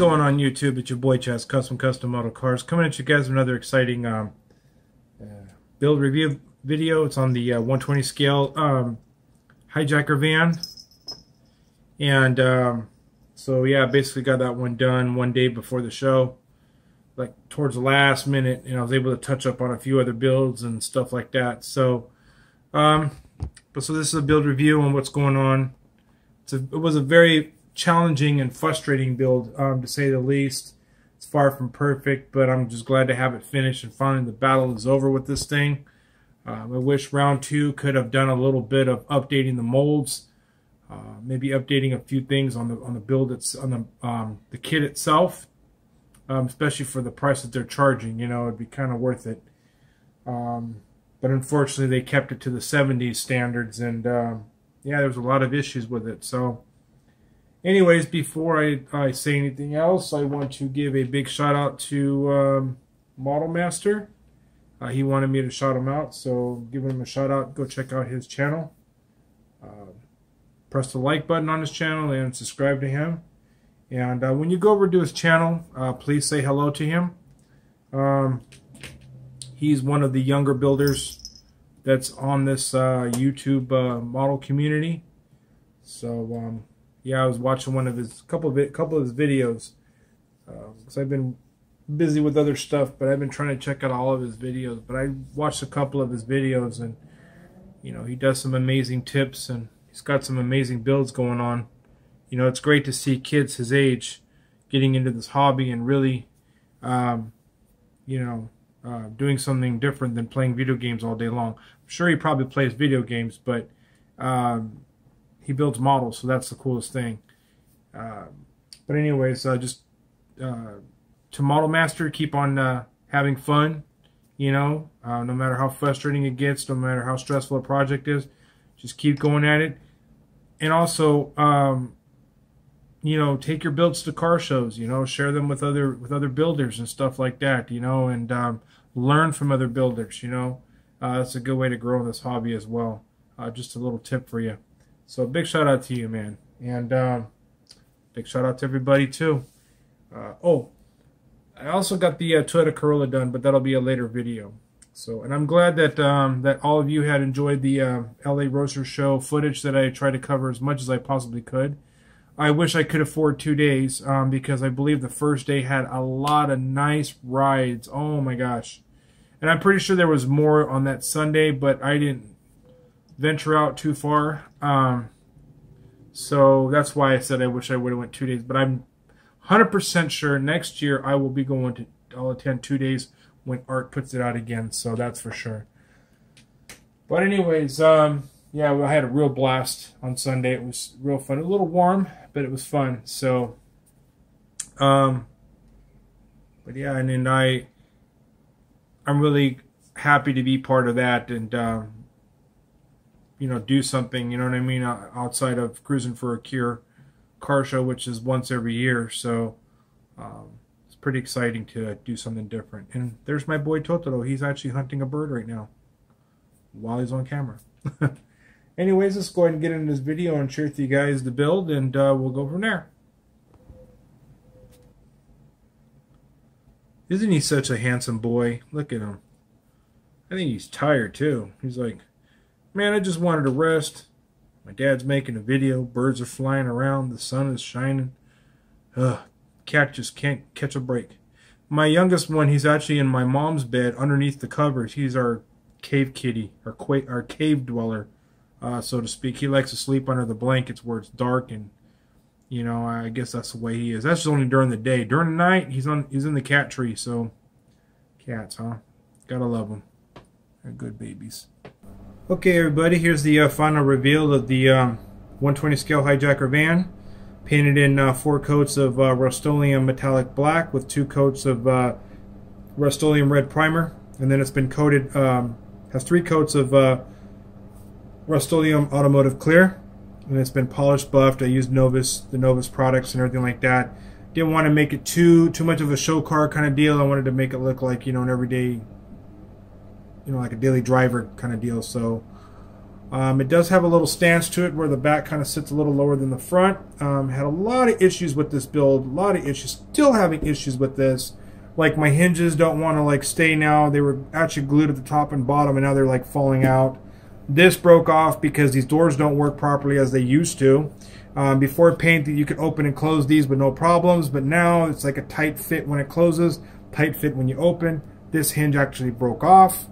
going on YouTube? It's your boy Chaz, Custom Auto Cars, coming at you guys with another exciting build review video. It's on the 120 scale HighJacker van, and so yeah, basically got that one done one day before the show, like towards the last minute, and I was able to touch up on a few other builds and stuff like that. So, so this is a build review on what's going on. It was a very challenging and frustrating build, to say the least. It's far from perfect, but I'm just glad to have it finished and finally the battle is over with this thing. I wish round 2 could have done a little bit of updating the molds, maybe updating a few things on the build, on the kit itself, especially for the price that they're charging. You know, it'd be kind of worth it. But unfortunately, they kept it to the 70s standards, and yeah, there was a lot of issues with it. So anyways, before I say anything else, I want to give a big shout out to Model Master. He wanted me to shout him out, so giving him a shout out. Go check out his channel. Press the like button on his channel and subscribe to him. And when you go over to his channel, please say hello to him. He's one of the younger builders that's on this YouTube model community. So yeah, I was watching one of his couple of his videos, because I've been busy with other stuff, but I've been trying to check out all of his videos. But I watched a couple of his videos, and you know, he does some amazing tips, and he's got some amazing builds going on. You know, it's great to see kids his age getting into this hobby and really, you know, doing something different than playing video games all day long. I'm sure he probably plays video games, but he builds models, so that's the coolest thing. But anyways, just to Model Master, keep on having fun. You know, no matter how frustrating it gets, no matter how stressful a project is, just keep going at it. And also, you know, take your builds to car shows. You know, share them with other builders and stuff like that. You know, and learn from other builders. You know, that's a good way to grow in this hobby as well. Just a little tip for you. So big shout out to you, man, and big shout out to everybody too. Oh, I also got the Toyota Corolla done, but that'll be a later video. So, and I'm glad that that all of you had enjoyed the LA Roadster Show footage that I tried to cover as much as I possibly could. I wish I could afford 2 days, because I believe the first day had a lot of nice rides. Oh my gosh. And I'm pretty sure there was more on that Sunday, but I didn't venture out too far. So that's why I said I wish I would have went 2 days. But I'm 100% sure next year I will be going to, I'll attend 2 days when Art puts it out again. So that's for sure. But anyways, yeah, I had a real blast on Sunday. It was real fun. A little warm, but it was fun. So, but yeah, and then I'm really happy to be part of that, and you know, do something, you know what I mean, outside of cruising for a car show, which is once every year. So it's pretty exciting to do something different. And there's my boy Totoro. He's actually hunting a bird right now while he's on camera. Anyways, let's go ahead and get into this video and share with you guys the build, and we'll go from there. Isn't he such a handsome boy? Look at him. I think he's tired too. He's like, man, I just wanted to rest. My dad's making a video. Birds are flying around. The sun is shining. Cat just can't catch a break. My youngest one, he's actually in my mom's bed underneath the covers. He's our cave kitty, our cave dweller, so to speak. He likes to sleep under the blankets where it's dark, and you know, I guess that's the way he is. That's only during the day. During the night, he's in the cat tree. So, cats, huh? Gotta love them. They're good babies. Okay, everybody, here's the final reveal of the 120 scale HighJacker van. Painted in 4 coats of Rust-Oleum metallic black with 2 coats of Rust-Oleum red primer, and then it's been coated. Has 3 coats of Rust-Oleum automotive clear, and it's been polished, buffed. I used the Novus products and everything like that. Didn't want to make it too much of a show car kind of deal. I wanted to make it look like, you know, an everyday, you know, like a daily driver kind of deal. So It does have a little stance to it where the back kind of sits a little lower than the front. Had a lot of issues with this build, a lot of issues. Still having issues with this. Like my hinges don't want to like stay now. They were actually glued at the top and bottom, and now they're like falling out. This broke off because these doors don't work properly as they used to. Before paint, you could open and close these with no problems, but now it's like a tight fit when it closes, tight fit when you open. This hinge actually broke off,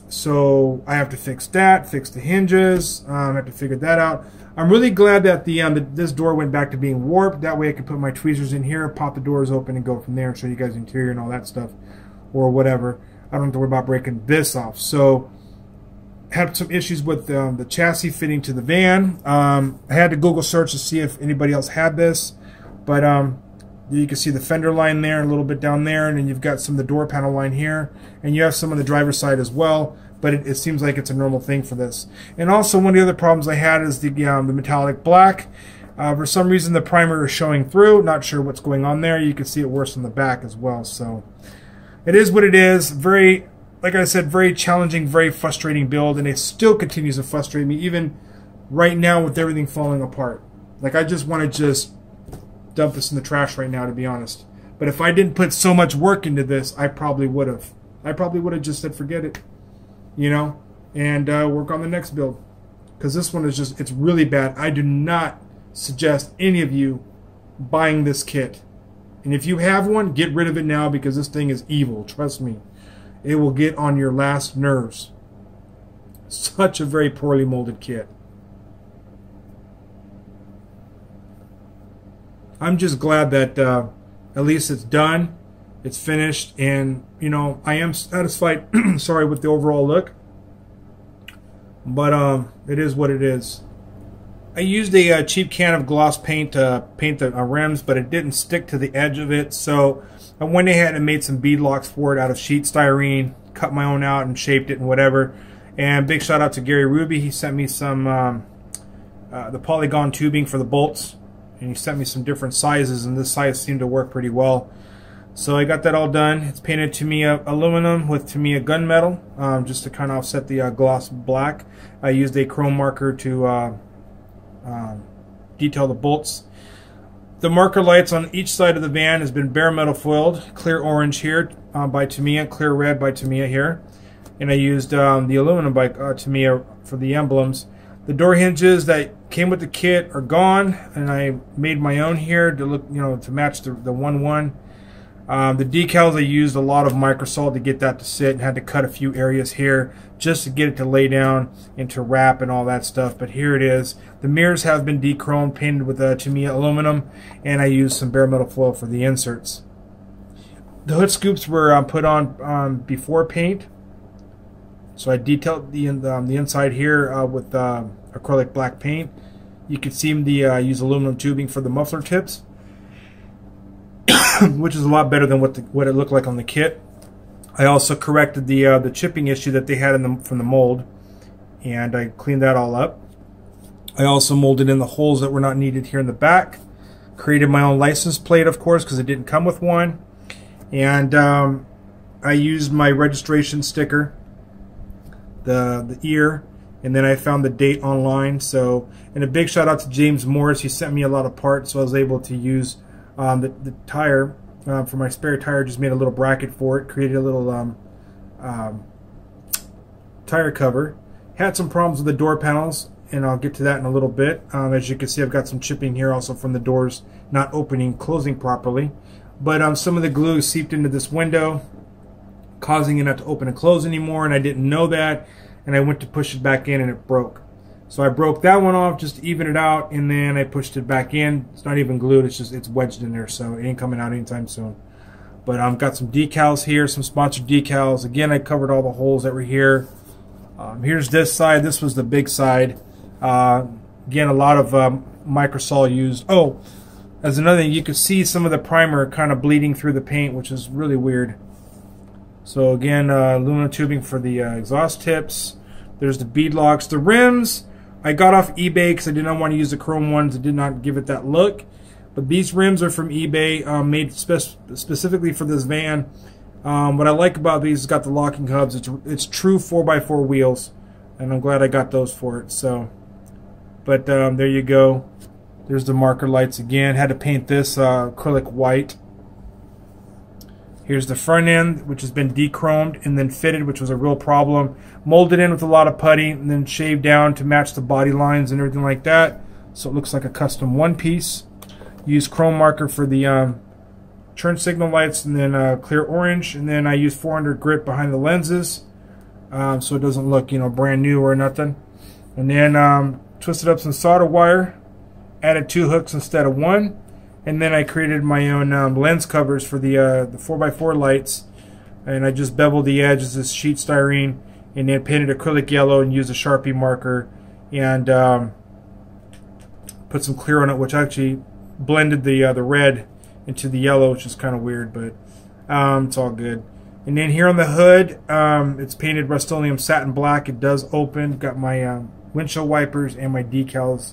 so I have to fix that, fix the hinges. I have to figure that out. I'm really glad that this door went back to being warped. That way I can put my tweezers in here, pop the doors open, and go from there and show you guys the interior and all that stuff, or whatever. I don't have to worry about breaking this off. So had some issues with the chassis fitting to the van. I had to Google search to see if anybody else had this, but you can see the fender line there, a little bit down there, and then you've got some of the door panel line here, and you have some on the driver's side as well, but it seems like it's a normal thing for this. And also one of the other problems I had is the metallic black. For some reason the primer is showing through, not sure what's going on there. You can see it worse on the back as well, so it is what it is. Very, like I said, very challenging, very frustrating build, and it still continues to frustrate me even right now with everything falling apart. Like I just want to dump this in the trash right now, to be honest. But if I didn't put so much work into this, I probably would have. I probably would have just said forget it, you know, and work on the next build. Because this one is just, it's really bad. I do not suggest any of you buying this kit. And if you have one, get rid of it now, because this thing is evil. Trust me. It will get on your last nerves. Such a very poorly molded kit. I'm just glad that at least it's done, it's finished, and you know, I am satisfied sorry, with the overall look, but it is what it is. I used a cheap can of gloss paint to paint the rims, but it didn't stick to the edge of it, so I went ahead and made some bead locks for it out of sheet styrene, cut my own out and shaped it and whatever. And big shout out to Gary Ruby. He sent me some the polygon tubing for the bolts, and he sent me some different sizes, and this size seemed to work pretty well. So I got that all done. It's painted Tamiya aluminum with Tamiya gunmetal, just to kind of offset the gloss black. I used a chrome marker to detail the bolts. The marker lights on each side of the van has been bare metal foiled, clear orange here by Tamiya, clear red by Tamiya here, and I used the aluminum by Tamiya for the emblems. The door hinges that came with the kit are gone, and I made my own here to look, you know, to match the 1-1. The decals, I used a lot of microsalt to get that to sit, and had to cut a few areas here just to get it to lay down and to wrap and all that stuff. But here it is. The mirrors have been de-chromed, painted with Tamiya aluminum, and I used some bare metal foil for the inserts. The hood scoops were put on before paint, so I detailed the inside here with acrylic black paint. You can see the use aluminum tubing for the muffler tips, which is a lot better than what it looked like on the kit. I also corrected the chipping issue that they had from the mold, and I cleaned that all up. I also molded in the holes that were not needed here in the back. Created my own license plate, of course, because it didn't come with one. And I used my registration sticker, the ear, and then I found the date online. So, and a big shout out to James Morris. He sent me a lot of parts, so I was able to use the tire for my spare tire. Just made a little bracket for it, created a little tire cover. Had some problems with the door panels, and I'll get to that in a little bit. As you can see, I've got some chipping here also from the doors not opening, closing properly. But some of the glue seeped into this window, causing it not to open and close anymore, and I didn't know that, and I went to push it back in and it broke. So I broke that one off just to even it out, and then I pushed it back in. It's not even glued, it's wedged in there, so it ain't coming out anytime soon. But I've got some decals here, some sponsored decals. Again, I covered all the holes that were here. Here's this side. This was the big side. Again, a lot of microsol used. Oh, as another thing, you can see some of the primer kind of bleeding through the paint, which is really weird. So again, aluminum tubing for the exhaust tips. There's the bead locks. The rims, I got off eBay because I did not want to use the chrome ones. It did not give it that look. But these rims are from eBay, made specifically for this van. What I like about these is got the locking hubs. It's true 4x4 wheels. and I'm glad I got those for it. So, but there you go. There's the marker lights again. Had to paint this acrylic white. Here's the front end, which has been dechromed and then fitted, which was a real problem. Molded in with a lot of putty and then shaved down to match the body lines and everything like that. So it looks like a custom one piece. Use chrome marker for the turn signal lights, and then clear orange, and then I use 400 grit behind the lenses, so it doesn't look, you know, brand new or nothing. And then twisted up some solder wire, added 2 hooks instead of 1, and then I created my own lens covers for the 4x4 lights, and I just beveled the edges of this sheet styrene, and then painted acrylic yellow and used a Sharpie marker, and put some clear on it, which actually blended the red into the yellow, which is kind of weird, but it's all good. And then here on the hood, it's painted Rust-Oleum satin black. It does open. Got my windshield wipers and my decals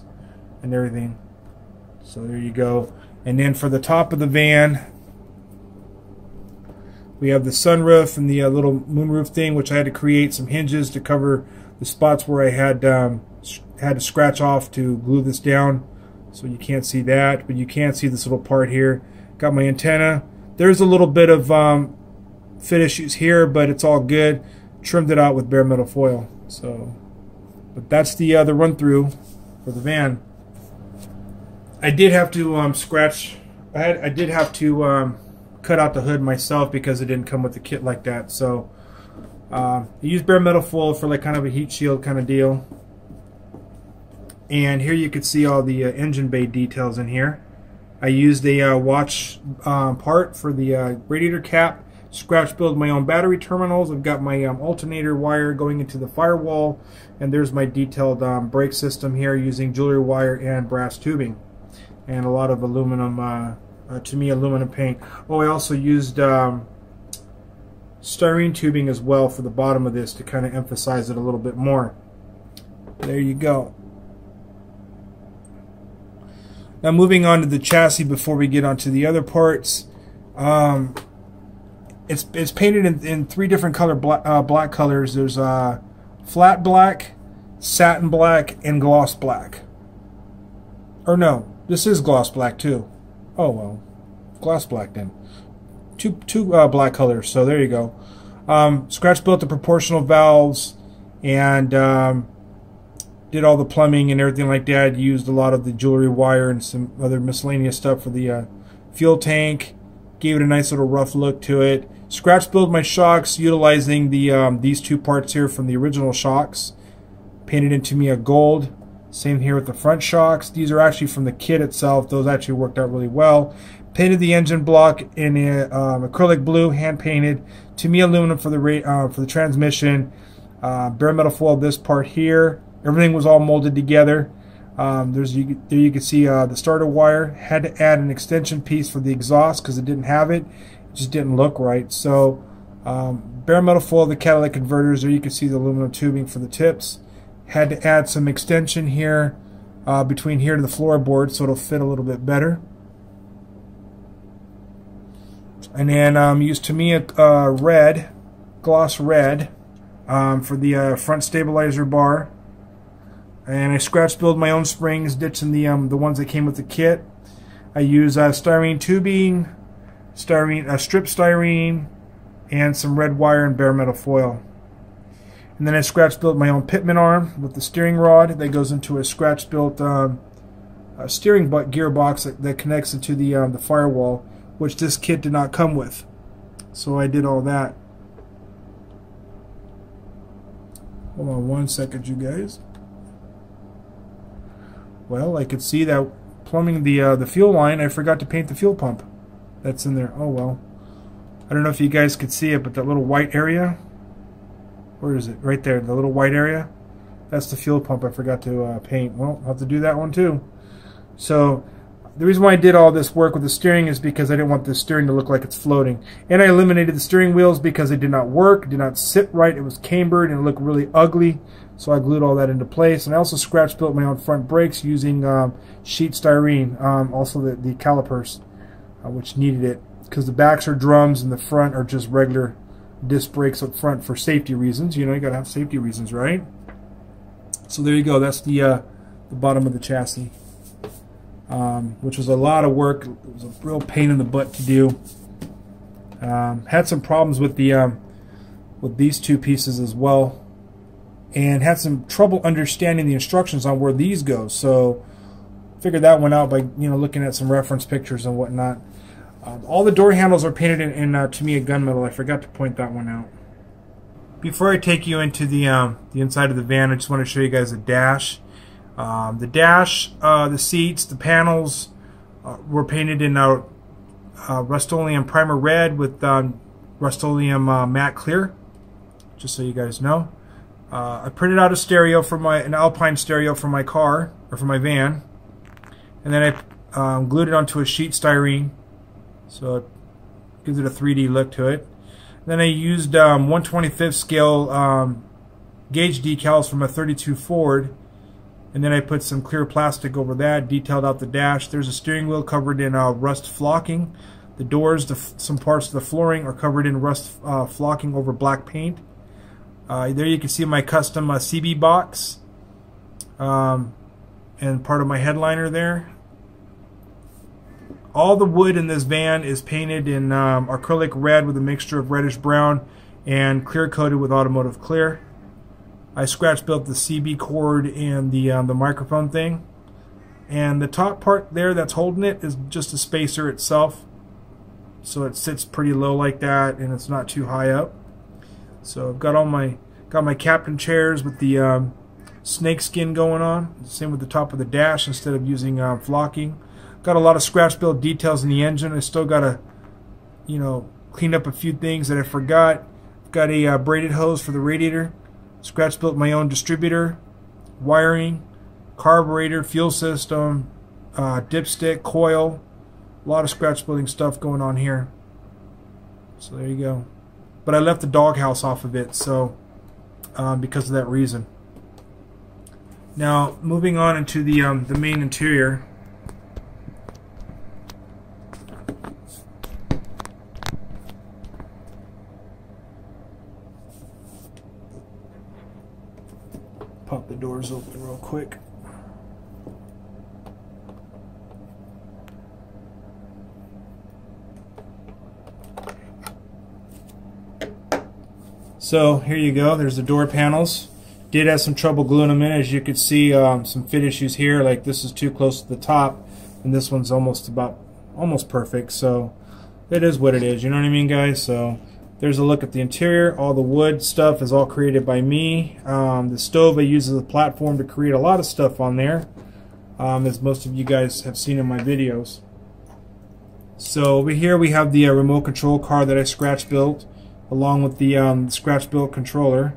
and everything. So there you go. And then for the top of the van, we have the sunroof and the little moonroof thing, which I had to create some hinges to cover the spots where I had to scratch off to glue this down. So you can't see that, but you can see this little part here. Got my antenna. There's a little bit of fit issues here, but it's all good. Trimmed it out with bare metal foil. So, but that's the run through for the van. I did have to scratch. I did have to cut out the hood myself because it didn't come with the kit like that. So I used bare metal foil for like kind of a heat shield kind of deal. And here you can see all the engine bay details in here. I used a watch part for the radiator cap. Scratch build my own battery terminals. I've got my alternator wire going into the firewall. And there's my detailed brake system here using jewelry wire and brass tubing. And a lot of aluminum, to me, aluminum paint. Oh, I also used styrene tubing as well for the bottom of this to kind of emphasize it a little bit more. There you go. Now moving on to the chassis before we get onto the other parts. It's painted in 3 different black colors. There's flat black, satin black, and gloss black. Or no, this is gloss black too. Oh well, gloss black then. Two black colors. So there you go. Scratch built the proportional valves and did all the plumbing and everything like that. Used a lot of the jewelry wire and some other miscellaneous stuff for the fuel tank. Gave it a nice little rough look to it. Scratch build my shocks utilizing the these 2 parts here from the original shocks. Painted into me a gold. Same here with the front shocks. These are actually from the kit itself. Those actually worked out really well. Painted the engine block in acrylic blue, hand painted. To me aluminum for the transmission. Bare metal foil this part here. Everything was all molded together. There you can see the starter wire. Had to add an extension piece for the exhaust because it didn't have it. It just didn't look right. So bare metal foil, the catalytic converters. There you can see the aluminum tubing for the tips. Had to add some extension here between here to the floorboard so it'll fit a little bit better. And then used Tamiya red, gloss red, for the front stabilizer bar. And I scratch build my own springs, ditching the ones that came with the kit. I use styrene tubing, strip styrene, and some red wire and bare metal foil. And then I scratch built my own pitman arm with the steering rod that goes into a scratch built steering gearbox that connects into the firewall, which this kit did not come with. So I did all that. Hold on one second, you guys. Well, I could see that plumbing the fuel line, I forgot to paint the fuel pump that's in there. Oh well. I don't know if you guys could see it, but that little white area, where is it? Right there, the little white area. That's the fuel pump I forgot to paint. Well, I'll have to do that one too. So the reason why I did all this work with the steering is because I didn't want the steering to look like it's floating. And I eliminated the steering wheels because they did not work, did not sit right. It was cambered and it looked really ugly. So I glued all that into place. And I also scratch built my own front brakes using sheet styrene, also the calipers, which needed it. Because the backs are drums and the front are just regular disc brakes up front for safety reasons. You know, you got to have safety reasons, right? So there you go. That's the bottom of the chassis, which was a lot of work. It was a real pain in the butt to do. Had some problems with the with these two pieces as well, and had some trouble understanding the instructions on where these go. So figured that one out by looking at some reference pictures and whatnot. All the door handles are painted in Tamiya gunmetal. I forgot to point that one out. Before I take you into the inside of the van, I just want to show you guys the dash. The dash, the seats, the panels were painted in Rust-Oleum Primer Red with Rust-Oleum Matte Clear, just so you guys know. I printed out a stereo for an Alpine stereo for my car, or for my van, and then I glued it onto a sheet styrene, so it gives it a 3D look to it. Then I used 1/25 scale gauge decals from a 32 Ford, and then I put some clear plastic over that, detailed out the dash. There's a steering wheel covered in rust flocking. The doors, some parts of the flooring are covered in rust flocking over black paint. There you can see my custom CB box and part of my headliner there. All the wood in this van is painted in acrylic red with a mixture of reddish brown and clear coated with automotive clear. I scratch built the CB cord and the microphone thing, and the top part there that's holding it is just a spacer itself, so it sits pretty low like that, and it's not too high up. So I've got my captain chairs with the snake skin going on. Same with the top of the dash instead of using flocking. Got a lot of scratch built details in the engine. I still got to, clean up a few things that I forgot. Got a braided hose for the radiator. Scratch built my own distributor, wiring, carburetor, fuel system, dipstick, coil. A lot of scratch building stuff going on here. So there you go. But I left the doghouse off of it, so because of that reason. Now moving on into the main interior. Pop the doors open real quick. So here you go. There's the door panels. Did have some trouble gluing them in. As you could see, some fit issues here. Like this is too close to the top, and this one's almost perfect. So it is what it is. You know what I mean, guys? So there's a look at the interior. All the wood stuff is all created by me. The stove I use as a platform to create a lot of stuff on there, as most of you guys have seen in my videos. So over here we have the remote control car that I scratch built, along with the scratch built controller.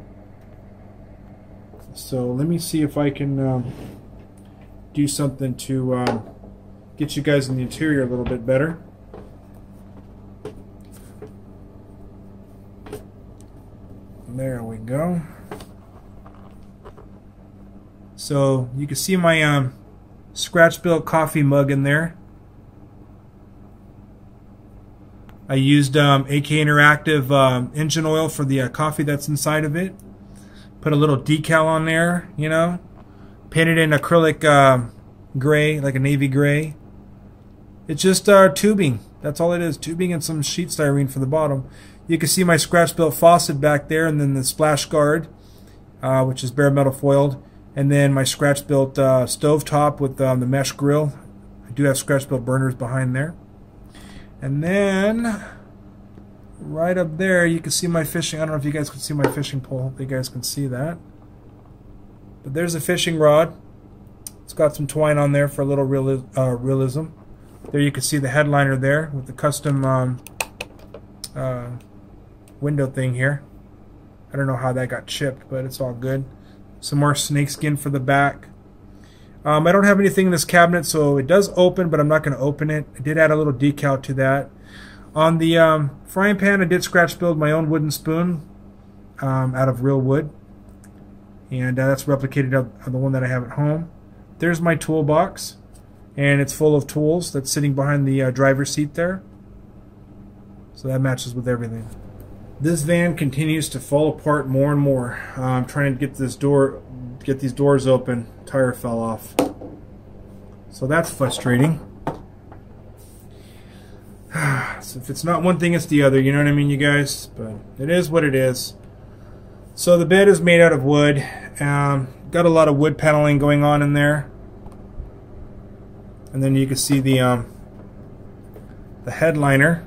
So let me see if I can do something to get you guys in the interior a little bit better. There we go. So you can see my scratch built coffee mug in there. I used AK Interactive engine oil for the coffee that's inside of it. Put a little decal on there, painted in acrylic gray, like a navy gray. It's just tubing. That's all it is, tubing and some sheet styrene for the bottom. You can see my scratch built faucet back there, and then the splash guard, which is bare metal foiled, and then my scratch built stove top with the mesh grill. I do have scratch built burners behind there. And then right up there you can see my fishing. I don't know if you guys can see my fishing pole. Hope you guys can see that. But there's a fishing rod. It's got some twine on there for a little realism. There you can see the headliner there with the custom window thing here. I don't know how that got chipped, but it's all good. Some more snakeskin for the back. I don't have anything in this cabinet, so it does open, but I'm not going to open it. I did add a little decal to that. On the frying pan, I did scratch build my own wooden spoon out of real wood, and that's replicated of the one that I have at home. There's my toolbox, and it's full of tools. That's sitting behind the driver's seat there, so that matches with everything. This van continues to fall apart more and more. I'm trying to get this door get these doors open. Tire fell off. So that's frustrating. So if it's not one thing, it's the other. You know what I mean, you guys? But it is what it is. So the bed is made out of wood. Got a lot of wood paneling going on in there. And then you can see the headliner.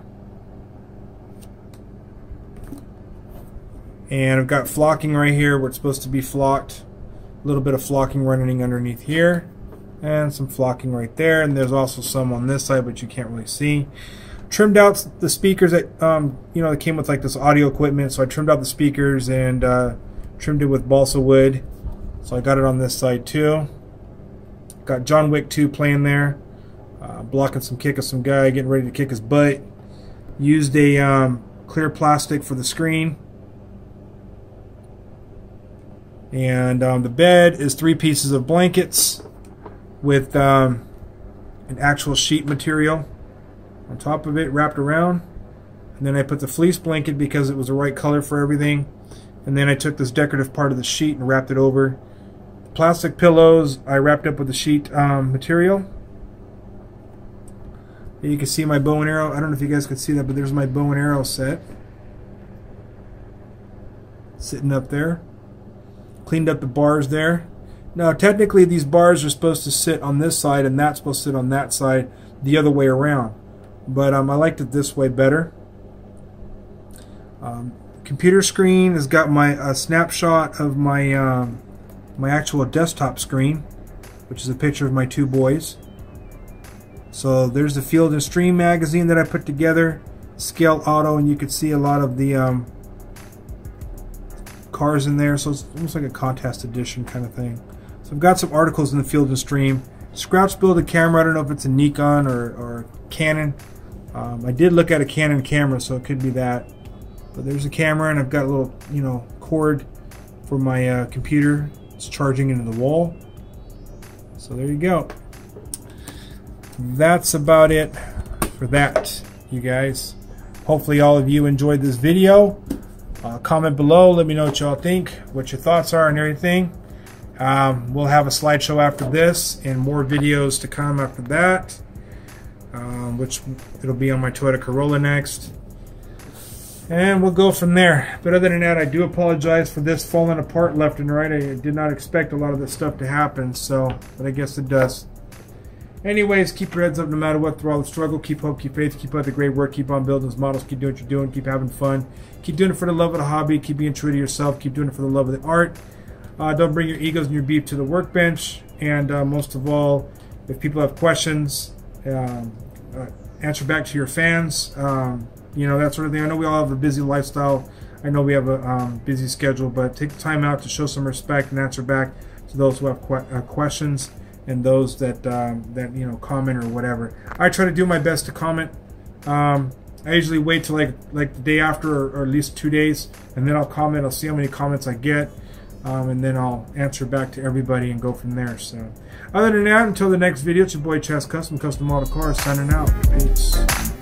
And I've got flocking right here where it's supposed to be flocked. A little bit of flocking running underneath here. And some flocking right there. And there's also some on this side, but you can't really see. Trimmed out the speakers that, you know, that came with like this audio equipment. So I trimmed out the speakers and trimmed it with balsa wood. So I got it on this side too. Got John Wick 2 playing there. Blocking some kick of some guy getting ready to kick his butt. Used a clear plastic for the screen. And the bed is 3 pieces of blankets with an actual sheet material on top of it wrapped around. And then I put the fleece blanket because it was the right color for everything. And then I took this decorative part of the sheet and wrapped it over. The plastic pillows I wrapped up with the sheet material. You can see my bow and arrow. I don't know if you guys can see that, but there's my bow and arrow set. Sitting up there. Cleaned up the bars there. Now technically these bars are supposed to sit on this side and that's supposed to sit on that side the other way around. But I liked it this way better. Computer screen has got my snapshot of my my actual desktop screen, which is a picture of my 2 boys. So there's the Field and Stream magazine that I put together, scale auto, and you can see a lot of the cars in there. So it's almost like a contest edition kind of thing. So I've got some articles in the Field and Stream. Scrouch built a camera. I don't know if it's a Nikon or Canon. I did look at a Canon camera, so it could be that. But there's a camera, and I've got a little, you know, cord for my computer. It's charging into the wall. So there you go. That's about it for that, you guys. Hopefully all of you enjoyed this video. Comment below, let me know what y'all think, what your thoughts are and everything. We'll have a slideshow after this and more videos to come after that, which it'll be on my Toyota Corolla next. And we'll go from there. But other than that, I do apologize for this falling apart left and right. I did not expect a lot of this stuff to happen, so, but I guess it does. Anyways, keep your heads up no matter what, through all the struggle. Keep hope, keep faith, keep up the great work, keep on building those models, keep doing what you're doing, keep having fun. Keep doing it for the love of the hobby, keep being true to yourself, keep doing it for the love of the art. Don't bring your egos and your beef to the workbench. And most of all, if people have questions, answer back to your fans. You know, that sort of thing. I know we all have a busy lifestyle. I know we have a busy schedule, but take the time out to show some respect and answer back to those who have questions and those that you know, comment or whatever. I try to do my best to comment. I usually wait till like the day after, or at least 2 days, and then I'll comment. I'll see how many comments I get, and then I'll answer back to everybody and go from there. So other than that, until the next video, it's your boy Chaz Custom Auto Cars signing out. Peace.